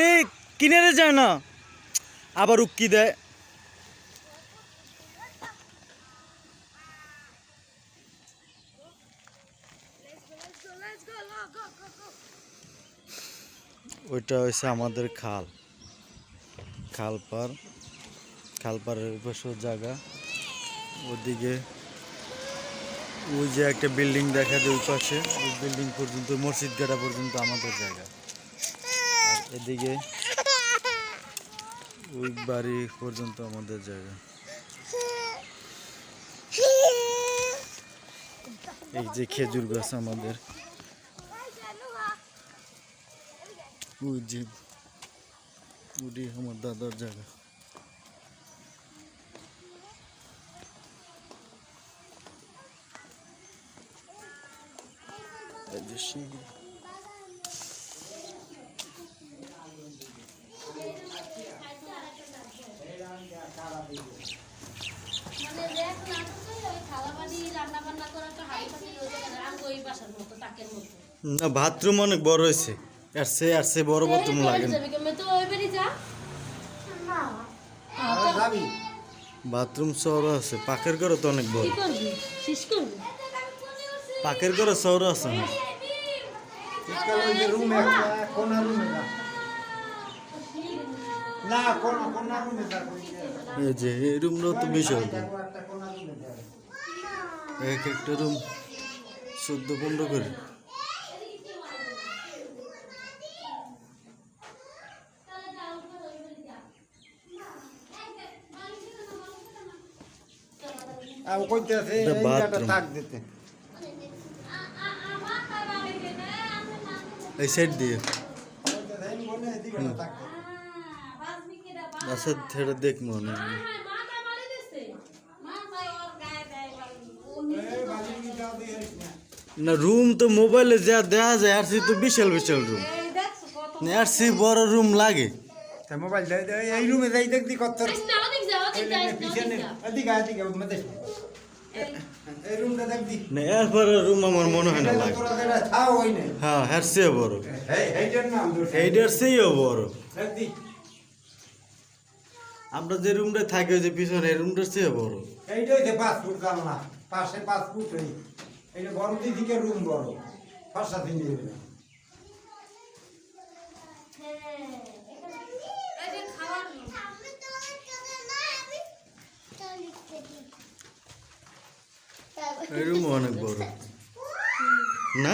এই কিনারে যায় না, আবার উক্কি দেয়। ওইটা হয়েছে আমাদের খাল, খালপাড়ের পাশে জায়গা। ওদিকে ওই যে একটা বিল্ডিং দেখা যায় ওই পাশে, ওই বিল্ডিং পর্যন্ত মসজিদ গাড়া পর্যন্ত আমাদের জায়গা। আর এদিকে ওই বাড়ি পর্যন্ত আমাদের জায়গা। এই যে খেজুর গাছ আমাদের, ওই যে ওটি আমার দাদার জায়গা। না বাথরুম অনেক বড় হয়েছে, আর সে বড় বাথরুম লাগে না। বাথরুম শহর আছে, পাকের ঘর তো অনেক বড়, পাকের ঘর শহর আছে না। এই যে এই রুমটাও তো বিশাল, এক একটা রুম 14-15 করে। এই সাইড দিয়ে আচ্ছা ছেড়ে দেখ মনে না। রুম তো মোবাইলে যা দেখা যায়, আর সে তো বিশাল বিশাল রুম, আর সে বড় রুম লাগে। মোবাইল এই রুমে যাই দেখি কত না এরপরে রুম আমার মনে হয় না লাগে। হ্যাঁ হ্যাঁ সেও বড়, এইটার সেও বড়। আমরা যে রুমটা থাকি ওই যে পিছনে এই রুমটার চেয়ে বড়। এইটা হইছে 5 ফুট জানলা, পাশে 5 ফুট এই। এইটা বড় দিকে রুম বড়, পাঁচটা দিন দিয়ে দিলাম। এই রুম অনেক বড় না।